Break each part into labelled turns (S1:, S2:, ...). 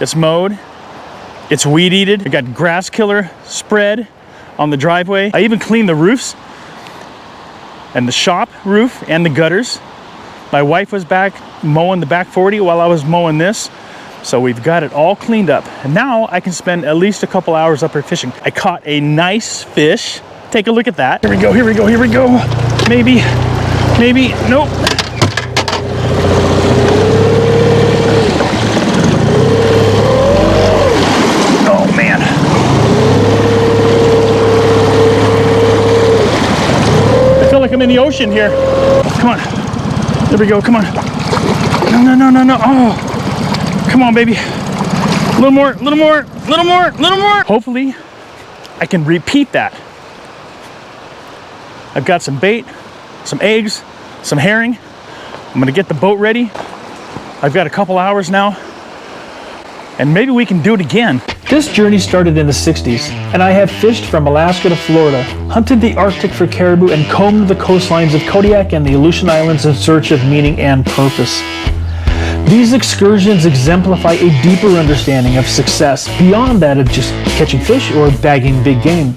S1: It's mowed, it's weed eated. I got grass killer spread on the driveway. I even cleaned the roofs and the shop roof and the gutters. My wife was back mowing the back 40 while I was mowing this. So we've got it all cleaned up. And now I can spend at least a couple hours up here fishing. I caught a nice fish. Take a look at that. Here we go, here we go, here we go. Maybe, nope. Oh man. I feel like I'm in the ocean here. Come on. There we go, come on. No. Oh. Come on, baby. A little more. Hopefully, I can repeat that. I've got some bait, some eggs, some herring. I'm gonna get the boat ready. I've got a couple hours now, and maybe we can do it again.
S2: This journey started in the 60s, and I have fished from Alaska to Florida, hunted the Arctic for caribou, and combed the coastlines of Kodiak and the Aleutian Islands in search of meaning and purpose. These excursions exemplify a deeper understanding of success beyond that of just catching fish or bagging big game.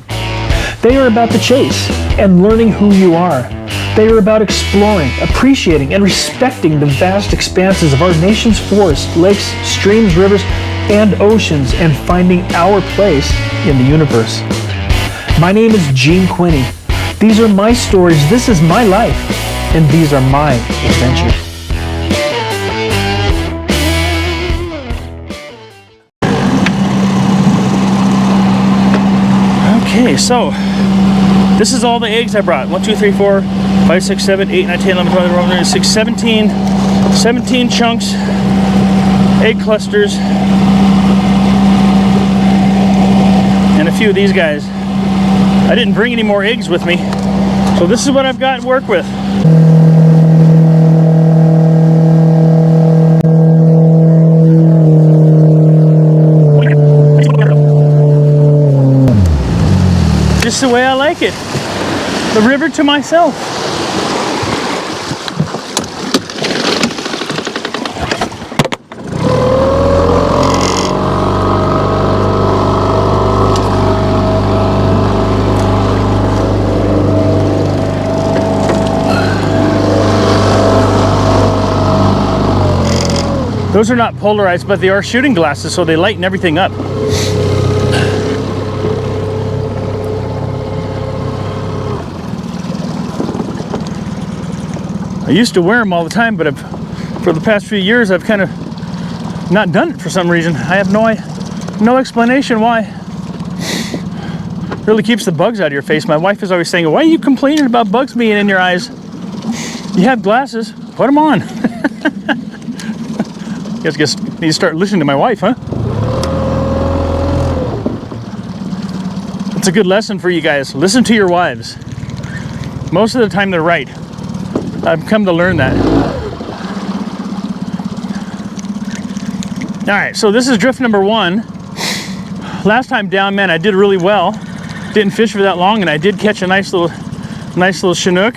S2: They are about the chase and learning who you are. They are about exploring, appreciating, and respecting the vast expanses of our nation's forests, lakes, streams, rivers, and oceans, and finding our place in the universe. My name is Gene Quinney. These are my stories, this is my life, and these are my adventures.
S1: Okay, so this is all the eggs I brought. 1, 2, 3, 4, 5, 6, 7, 8, 9, 10, 11, 12, 13, 6, 17 chunks, egg clusters, and a few of these guys. I didn't bring any more eggs with me, so this is what I've got to work with. Just the way I like it. The river to myself. Those are not polarized, but they are shooting glasses, so they lighten everything up. I used to wear them all the time, but for the past few years, I've kind of not done it for some reason. I have no explanation why. Really keeps the bugs out of your face. My wife is always saying, "Why are you complaining about bugs being in your eyes? You have glasses, put them on." You guys need to start listening to my wife, huh? It's a good lesson for you guys. Listen to your wives. Most of the time, they're right. I've come to learn that. All right, so this is drift number 1. Last time down, man, I did really well. Didn't fish for that long, and I did catch a nice little Chinook.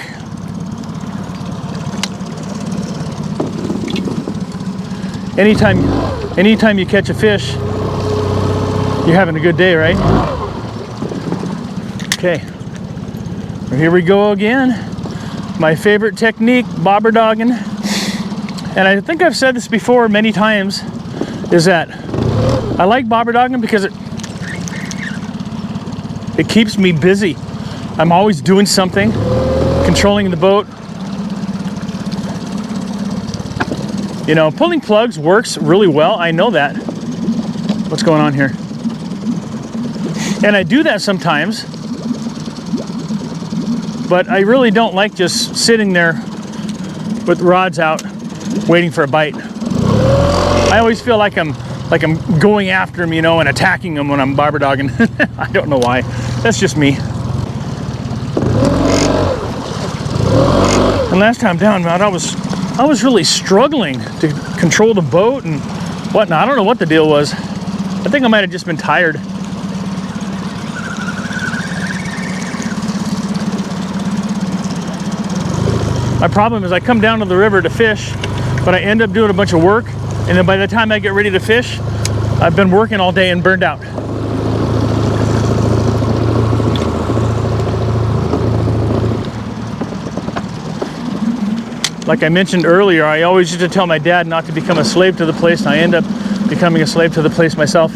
S1: Anytime you catch a fish, you're having a good day, right? Okay, well, here we go again. My favorite technique, bobber dogging. And I think I've said this before many times, is that I like bobber dogging because it keeps me busy. I'm always doing something, controlling the boat. You know, pulling plugs works really well. I know that. What's going on here? And I do that sometimes, but I really don't like just sitting there with rods out waiting for a bite. I always feel like I'm going after them, you know, and attacking them when I'm bobber dogging. I don't know why. That's just me. And last time down, man, I was really struggling to control the boat and whatnot. I don't know what the deal was. I think I might have just been tired. My problem is I come down to the river to fish, but I end up doing a bunch of work, and then by the time I get ready to fish, I've been working all day and burned out. Like I mentioned earlier, I always used to tell my dad not to become a slave to the place, and I end up becoming a slave to the place myself.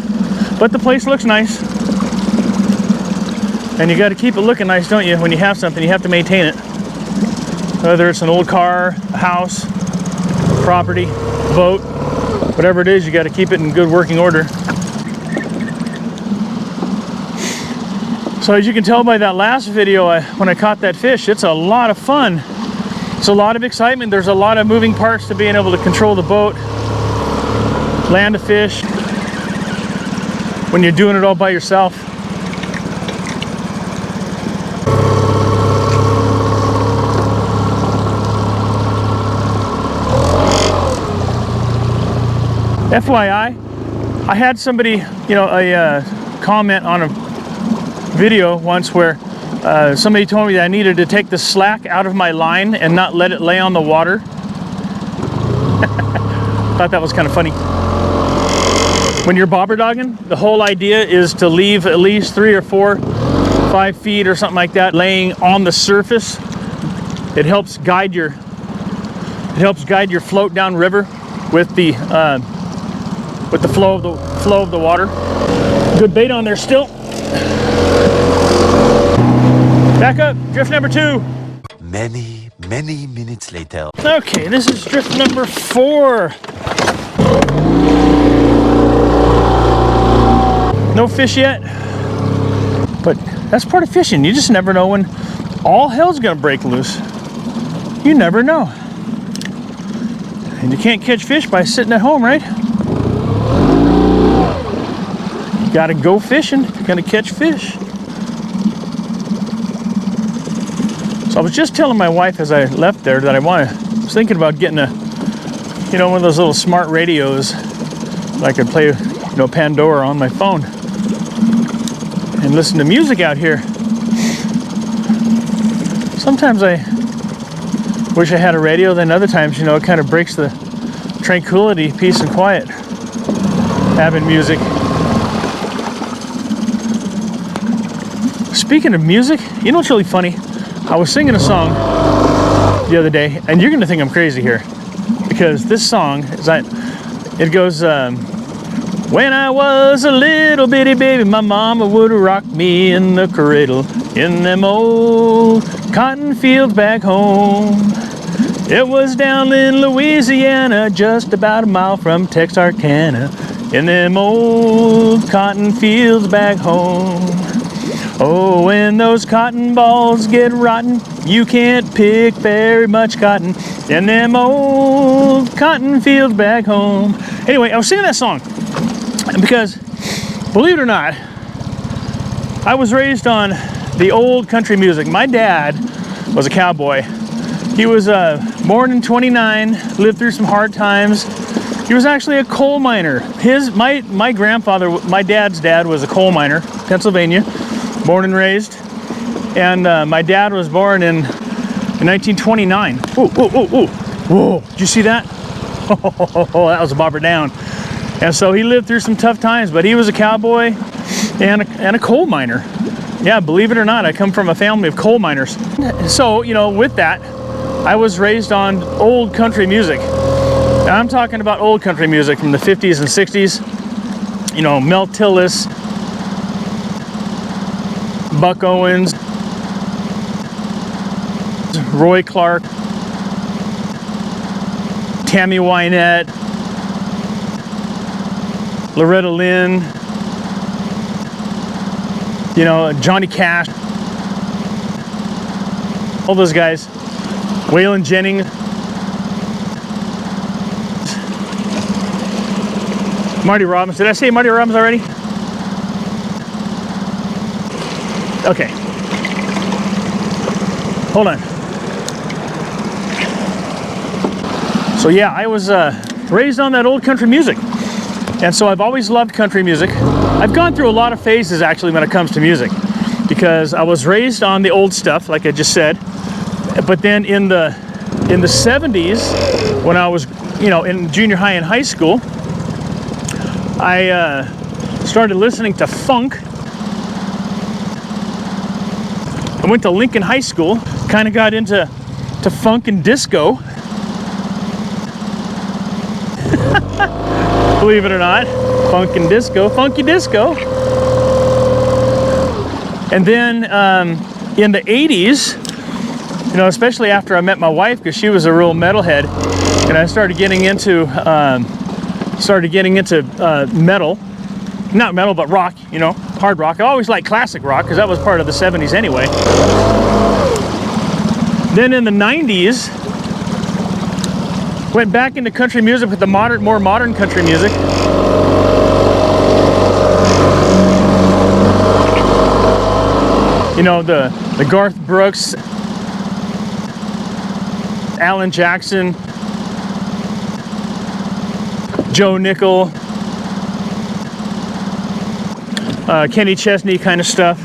S1: But the place looks nice. And you got to keep it looking nice, don't you? When you have something, you have to maintain it. Whether it's an old car, a house, property, boat, whatever it is, you got to keep it in good working order. So as you can tell by that last video, when I caught that fish, it's a lot of fun. It's a lot of excitement. There's a lot of moving parts to being able to control the boat, land a fish, when you're doing it all by yourself. FYI, I had somebody, a comment on a video once where somebody told me that I needed to take the slack out of my line and not let it lay on the water. Thought that was kind of funny. When you're bobber dogging, the whole idea is to leave at least 3 or 4, 5 feet or something like that laying on the surface. It helps guide your float down river with the flow of the water. Good bait on there still. Back up, drift number 2.
S3: Many minutes later.
S1: Okay, this is drift number 4. No fish yet, but that's part of fishing. You just never know when all hell's gonna break loose. You never know. And you can't catch fish by sitting at home, right? You gotta go fishing, you're gonna catch fish. So I was just telling my wife as I left there that I was thinking about getting one of those little smart radios that I could play, Pandora on my phone and listen to music out here. Sometimes I wish I had a radio, then other times, it kind of breaks the tranquility, peace and quiet, having music. Speaking of music, you know what's really funny? I was singing a song the other day, and you're gonna think I'm crazy here, because this song it goes, when I was a little bitty baby, my mama would rock me in the cradle in them old cotton fields back home. It was down in Louisiana, just about a mile from Texarkana, in them old cotton fields back home. Oh, when those cotton balls get rotten, you can't pick very much cotton in them old cotton fields back home. Anyway, I was singing that song because, believe it or not, I was raised on the old country music. My dad was a cowboy. He was born in 29, lived through some hard times. He was actually a coal miner. My grandfather, my dad's dad, was a coal miner, Pennsylvania. Born and raised, and my dad was born in 1929. Whoa! Did you see that? Oh, that was a bobber down. And so he lived through some tough times, but he was a cowboy and a coal miner. Yeah, believe it or not, I come from a family of coal miners. So with that, I was raised on old country music. And I'm talking about old country music from the 50s and 60s. Mel Tillis, Buck Owens, Roy Clark, Tammy Wynette, Loretta Lynn, Johnny Cash, all those guys, Waylon Jennings, Marty Robbins. Did I say Marty Robbins already? Okay, hold on. So yeah, I was raised on that old country music, and so I've always loved country music. I've gone through a lot of phases actually when it comes to music, because I was raised on the old stuff, like I just said, but then in the 70s, when I was in junior high and high school, I started listening to funk. I went to Lincoln High School, kind of got into funk and disco. Believe it or not, funk and disco, funky disco. And then in the 80s, you know, especially after I met my wife, because she was a real metalhead, and I started getting into metal. Not metal, but rock, you know, hard rock. I always liked classic rock because that was part of the 70s anyway. Then in the 90s, went back into country music with the more modern country music. You know, the Garth Brooks, Alan Jackson, Joe Nickel, Kenny Chesney kind of stuff,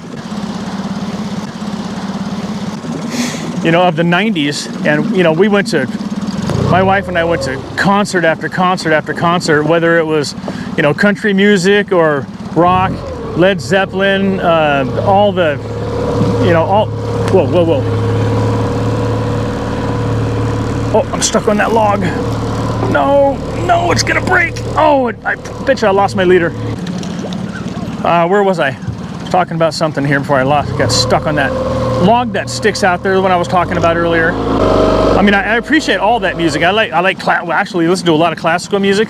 S1: you know, of the 90s. And, you know, my wife and I went to concert after concert after concert, whether it was, you know, country music or rock, Led Zeppelin, all the, you know, whoa. Oh, I'm stuck on that log. No, it's gonna break. Oh, I bet you I lost my leader. Where was I? I was talking about something here before I got stuck on that log that sticks out there, the one I was talking about earlier. I mean, I appreciate all that music. I actually listen to a lot of classical music.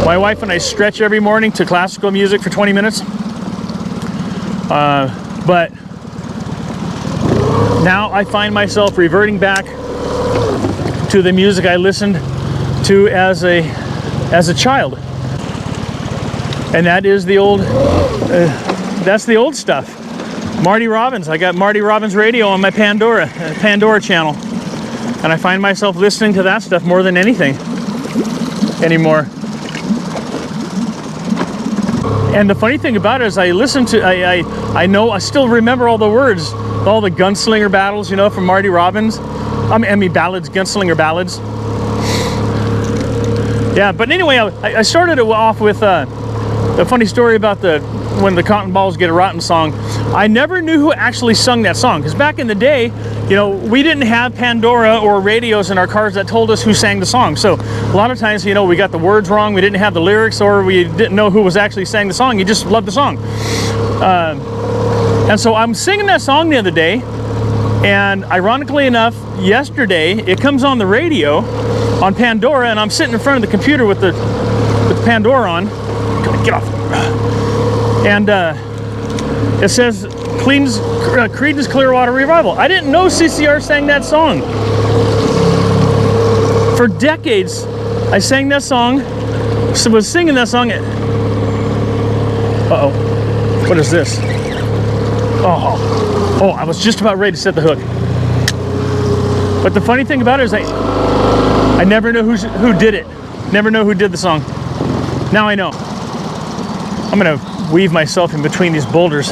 S1: My wife and I stretch every morning to classical music for 20 minutes. But now I find myself reverting back to the music I listened to as a child. And that is the old, that's the old stuff. Marty Robbins. I got Marty Robbins radio on my Pandora channel. And I find myself listening to that stuff more than anything anymore. And the funny thing about it is I still remember all the words, all the gunslinger battles, you know, from Marty Robbins. I mean ballads, gunslinger ballads. Yeah, but anyway, I started it off with a funny story about when the Cotton Balls Get a Rotten song. I never knew who actually sung that song, because back in the day, you know, we didn't have Pandora or radios in our cars that told us who sang the song. So a lot of times, you know, we got the words wrong, we didn't have the lyrics, or we didn't know who was actually sang the song. You just loved the song. And so I'm singing that song the other day, and ironically enough, yesterday it comes on the radio on Pandora, and I'm sitting in front of the computer with the Pandora on. Get off. And it says Creedence Clearwater Revival. I didn't know CCR sang that song. For decades, I sang that song, was singing that song. Uh-oh. What is this? Oh, I was just about ready to set the hook. But the funny thing about it is I never know who did it. Never know who did the song. Now I know. I'm gonna weave myself in between these boulders.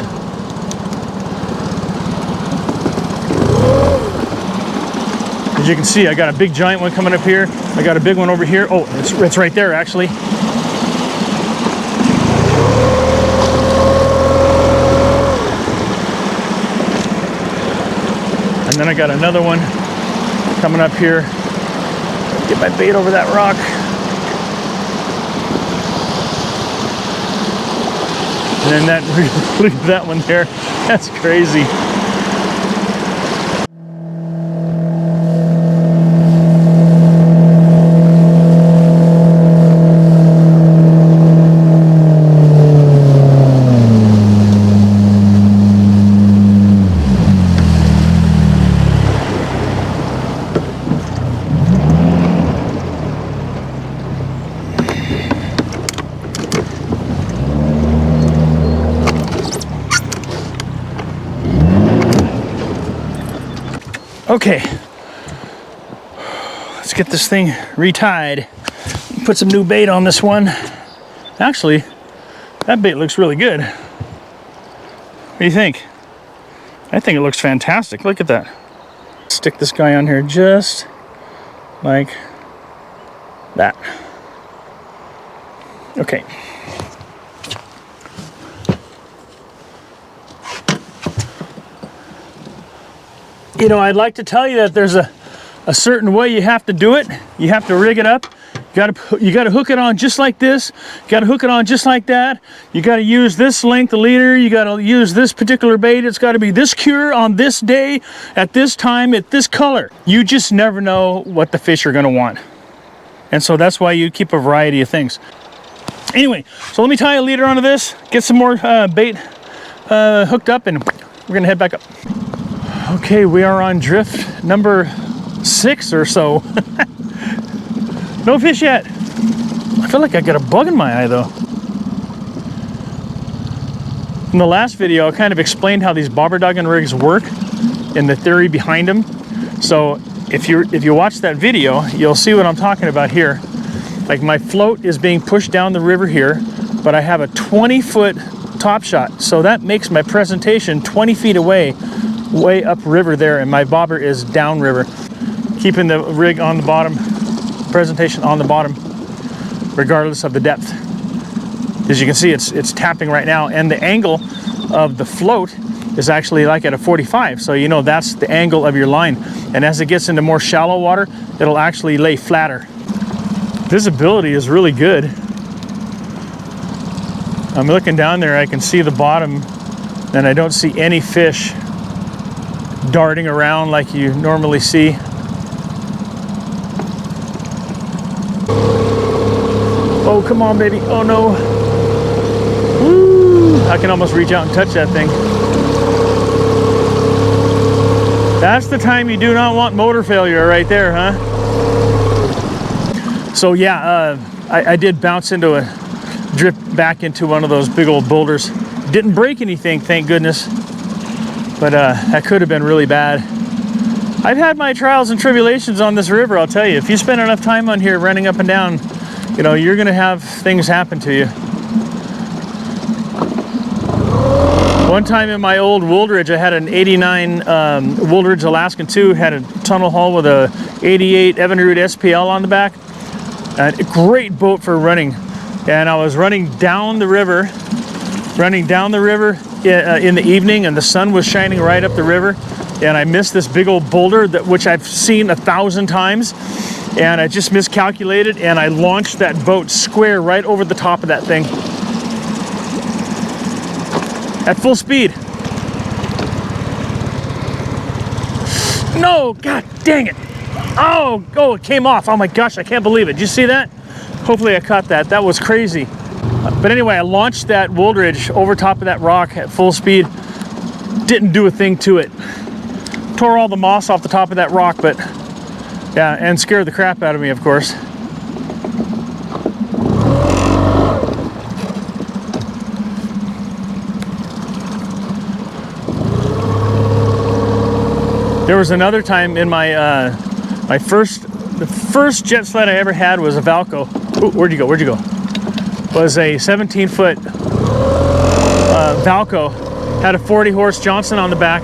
S1: As you can see, I got a big giant one coming up here. I got a big one over here. Oh, it's right there actually. And then I got another one coming up here. Get my bait over that rock. And then look at that one there. That's crazy. Okay, let's get this thing retied. Put some new bait on this one. Actually, that bait looks really good. What do you think? I think it looks fantastic. Look at that. Stick this guy on here just like that. Okay. You know, I'd like to tell you that there's a certain way you have to do it. You have to rig it up. You got to hook it on just like this. You got to hook it on just like that. You got to use this length of leader. You got to use this particular bait. It's got to be this cure on this day, at this time, at this color. You just never know what the fish are going to want. And so that's why you keep a variety of things. Anyway, so let me tie a leader onto this, get some more bait hooked up, and we're going to head back up. Okay, we are on drift number 6 or so. No fish yet. I feel like I got a bug in my eye though. In the last video, I kind of explained how these bobber dogging rigs work and the theory behind them. So if you watch that video, you'll see what I'm talking about here. Like my float is being pushed down the river here, but I have a 20-foot top shot. So that makes my presentation 20 feet away, way upriver there, and my bobber is downriver, keeping the rig on the bottom, presentation on the bottom, regardless of the depth. As you can see, it's tapping right now, and the angle of the float is actually like at a 45, so you know that's the angle of your line. And as it gets into more shallow water, it'll actually lay flatter. Visibility is really good. I'm looking down there, I can see the bottom, and I don't see any fish darting around like you normally see. Oh, come on, baby. Oh, no. Woo! I can almost reach out and touch that thing. That's the time you do not want motor failure right there, huh? So, yeah, I did bounce into drift back into one of those big old boulders. Didn't break anything, thank goodness. But that could have been really bad. I've had my trials and tribulations on this river, I'll tell you. If you spend enough time on here running up and down, you know, you're gonna have things happen to you. One time in my old Wooldridge, I had an 89 Wooldridge Alaskan II, had a tunnel hull with a 88 Evinrude SPL on the back. A great boat for running. And I was running down the river in the evening, and the sun was shining right up the river, and I missed this big old boulder which I've seen 1,000 times, and I just miscalculated, and I launched that boat square right over the top of that thing at full speed. No, god dang it. Oh, it came off. Oh my gosh, I can't believe it. Did you see that? Hopefully I caught that. That was crazy. But anyway, I launched that Wooldridge over top of that rock at full speed. Didn't do a thing to it. Tore all the moss off the top of that rock, but yeah, and scared the crap out of me, of course. There was another time in my the first jet sled I ever had was a Valco. Ooh, where'd you go? Was a 17-foot Valco. Had a 40-horse Johnson on the back.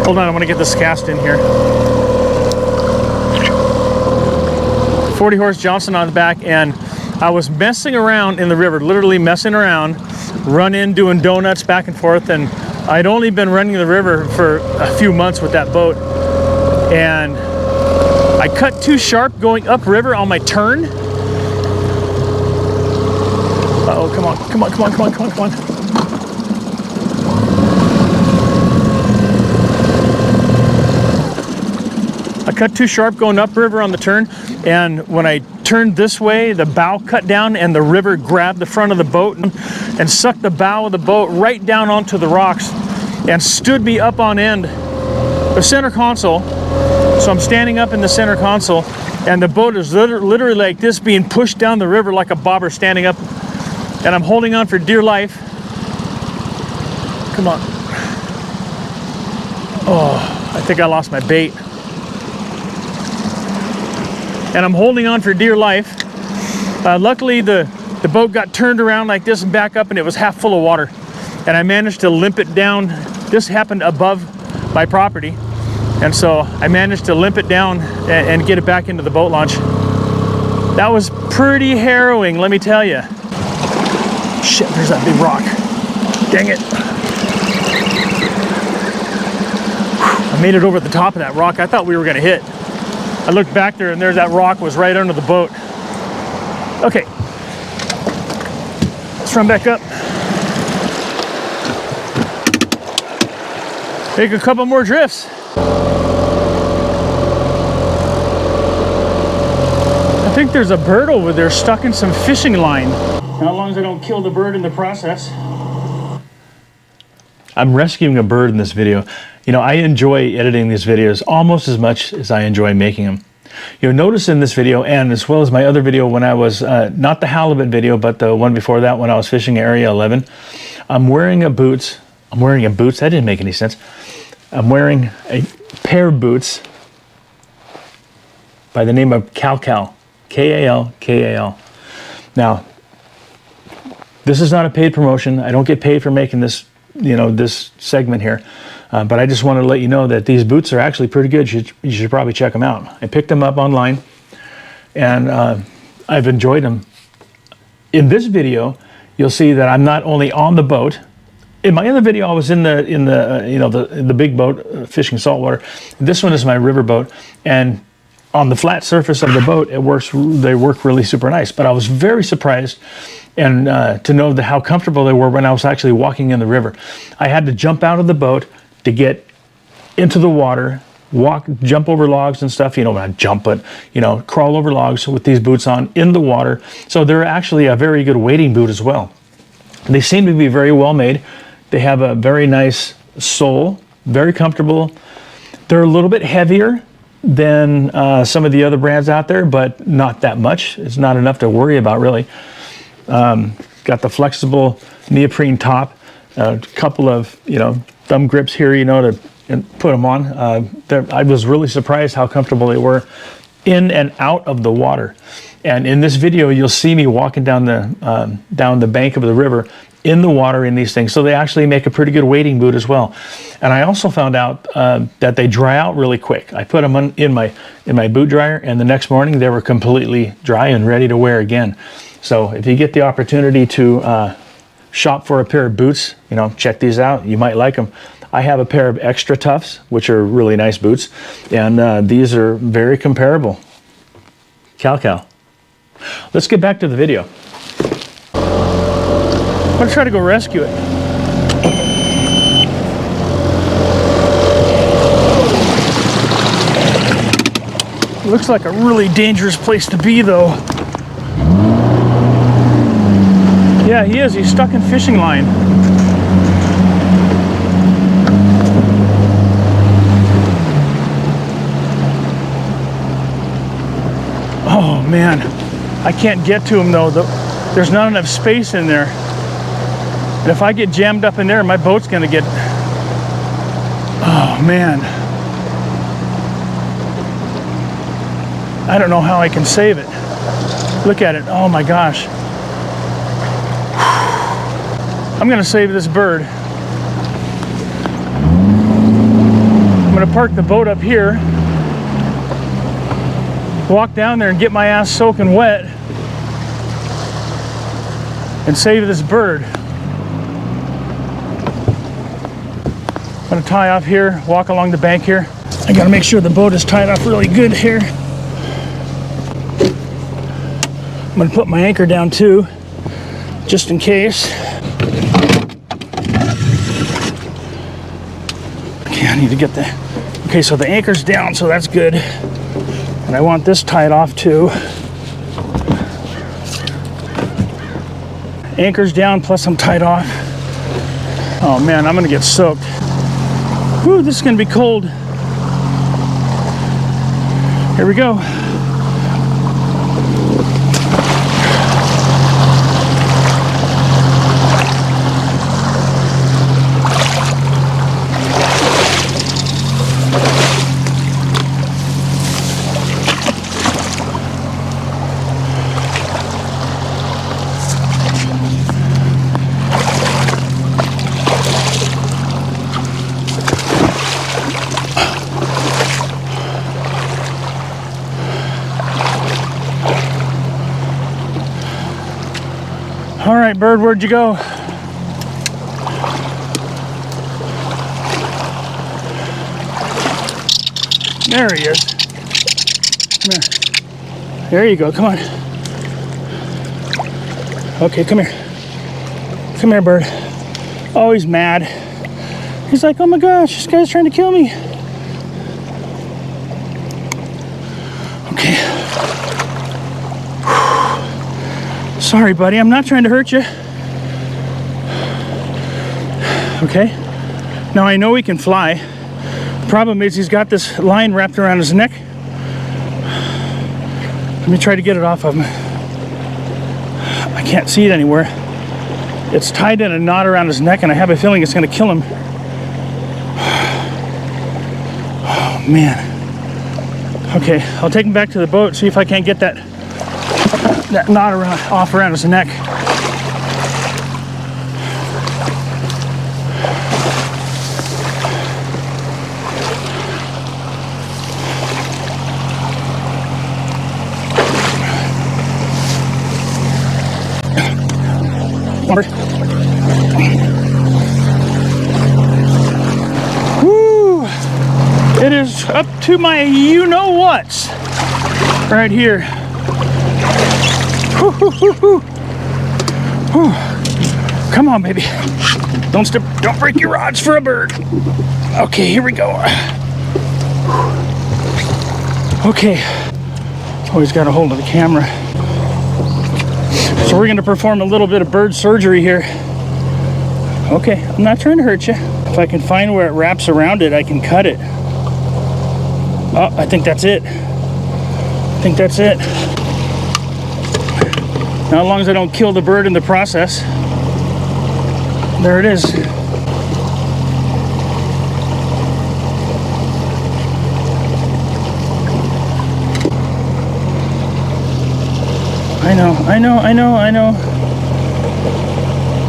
S1: Hold on, I want to get this cast in here. 40-horse Johnson on the back, and I was messing around in the river, literally messing around, running, doing donuts back and forth, and I'd only been running the river for a few months with that boat, and I cut too sharp going upriver on my turn. Uh-oh, come on. I cut too sharp going upriver on the turn, and when I turned this way, the bow cut down and the river grabbed the front of the boat and sucked the bow of the boat right down onto the rocks and stood me up on end. The center console, so I'm standing up in the center console, and the boat is literally like this, being pushed down the river like a bobber standing up, and I'm holding on for dear life. Come on. Oh, I think I lost my bait. And I'm holding on for dear life. Luckily, the boat got turned around like this and back up, and it was half full of water. And I managed to limp it down. This happened above my property. And so I managed to limp it down and get it back into the boat launch. That was pretty harrowing, let me tell you. Shit, there's that big rock. Dang it. I made it over the top of that rock. I thought we were gonna hit. I looked back there and there's that rock was right under the boat. Okay, let's run back up. Make a couple more drifts. I think there's a bird over there stuck in some fishing line. How long as I don't kill the bird in the process. I'm rescuing a bird in this video. You know, I enjoy editing these videos almost as much as I enjoy making them. You'll notice in this video, and as well as my other video when I was, not the halibut video, but the one before that when I was fishing Area 11, I'm wearing a boots. That didn't make any sense. I'm wearing a pair of boots by the name of Cal. K-A-L. Now, this is not a paid promotion. I don't get paid for making this, you know, this segment here. But I just wanted to let you know that these boots are actually pretty good. You should probably check them out. I picked them up online, and I've enjoyed them. In this video, you'll see that I'm not only on the boat. In my other video, I was in the big boat fishing saltwater. This one is my river boat, and on the flat surface of the boat, they work really super nice. But I was very surprised and to know how comfortable they were when I was actually walking in the river. I had to jump out of the boat to get into the water, jump over logs and stuff, you know, not jump, but, you know, crawl over logs with these boots on in the water. So they're actually a very good wading boot as well. They seem to be very well made. They have a very nice sole, very comfortable. They're a little bit heavier than some of the other brands out there, but not that much. It's not enough to worry about, really. Got the flexible neoprene top, a couple of, you know, thumb grips here, you know, to put them on. I was really surprised how comfortable they were in and out of the water. And in this video, you'll see me walking down the bank of the river in the water in these things. So they actually make a pretty good wading boot as well. And I also found out that they dry out really quick. I put them in my boot dryer, and the next morning they were completely dry and ready to wear again. So if you get the opportunity to shop for a pair of boots, you know, check these out. You might like them. I have a pair of Extra Toughs, which are really nice boots, and these are very comparable. Cal. Let's get back to the video. I'm gonna try to go rescue it. Looks like a really dangerous place to be, though. Yeah, he is. He's stuck in fishing line. Oh man, I can't get to him though. There's not enough space in there. And if I get jammed up in there, my boat's gonna get... Oh man. I don't know how I can save it. Look at it. Oh my gosh. I'm gonna save this bird. I'm gonna park the boat up here, walk down there and get my ass soaking wet and save this bird. I'm gonna tie off here, walk along the bank here. I gotta make sure the boat is tied off really good here. I'm gonna put my anchor down too, just in case. Okay, I need to get the... Okay, so the anchor's down, so that's good. And I want this tied off too. Anchor's down, plus I'm tied off. Oh man, I'm gonna get soaked. Whew, this is gonna be cold. Here we go. All right, bird, where'd you go? There he is. Come here. There you go, come on. Okay, come here. Come here, bird. Oh, he's mad. He's like, oh my gosh, this guy's trying to kill me. Okay. Sorry, buddy, I'm not trying to hurt you. Okay. Now I know he can fly. The problem is he's got this line wrapped around his neck. Let me try to get it off of him. I can't see it anywhere. It's tied in a knot around his neck, and I have a feeling it's going to kill him. Oh, man. Okay, I'll take him back to the boat, see if I can't get that knot off around his neck. Woo! It is up to my you-know-whats right here. Woo, woo, woo, woo. Woo. Come on, baby. Don't break your rods for a bird. Okay, here we go. Okay. Always got a hold of the camera. So we're going to perform a little bit of bird surgery here. Okay, I'm not trying to hurt you. If I can find where it wraps around it, I can cut it. Oh, I think that's it. I think that's it. Now, as long as I don't kill the bird in the process. There it is. I know.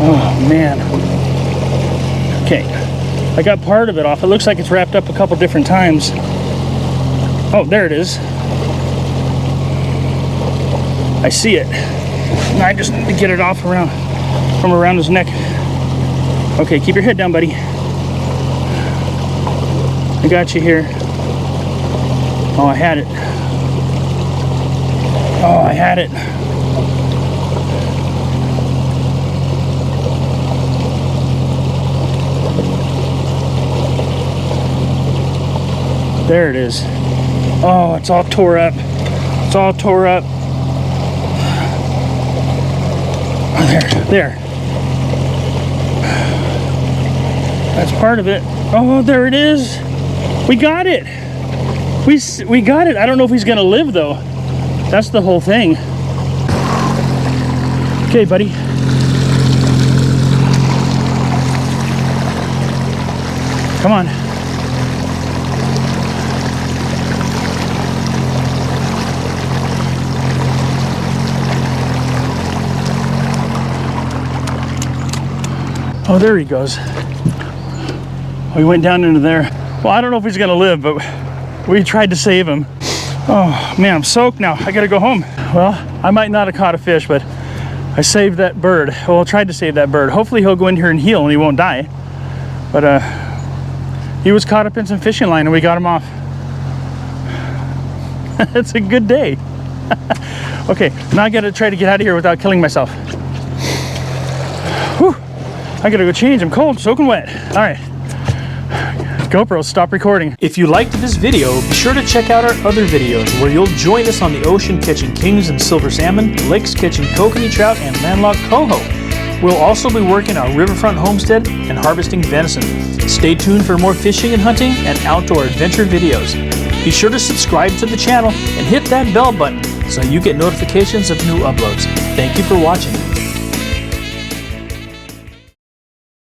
S1: Oh, man. Okay. I got part of it off. It looks like it's wrapped up a couple different times. Oh, there it is. I see it. Now I just need to get it off from around his neck. Okay, keep your head down, buddy. I got you here. Oh, I had it. Oh, I had it. There it is. Oh, it's all tore up. It's all tore up. There. That's part of it. Oh, there it is. We got it. We got it. I don't know if he's gonna live though. That's the whole thing. Okay, buddy. Come on. Oh, there he goes. Oh, he went down into there. Well, I don't know if he's gonna live, but we tried to save him. Oh man, I'm soaked now. I gotta go home. Well, I might not have caught a fish, but I saved that bird. Well, I tried to save that bird. Hopefully he'll go in here and heal and he won't die. But he was caught up in some fishing line and we got him off. It's a good day. Okay, now I gotta try to get out of here without killing myself. Whew. I gotta go change. I'm cold, soaking wet. All right. GoPro, stop recording.
S2: If you liked this video, be sure to check out our other videos where you'll join us on the ocean catching kings and silver salmon, lakes catching kokanee trout and landlocked coho. We'll also be working our riverfront homestead and harvesting venison. Stay tuned for more fishing and hunting and outdoor adventure videos. Be sure to subscribe to the channel and hit that bell button so you get notifications of new uploads. Thank you for watching.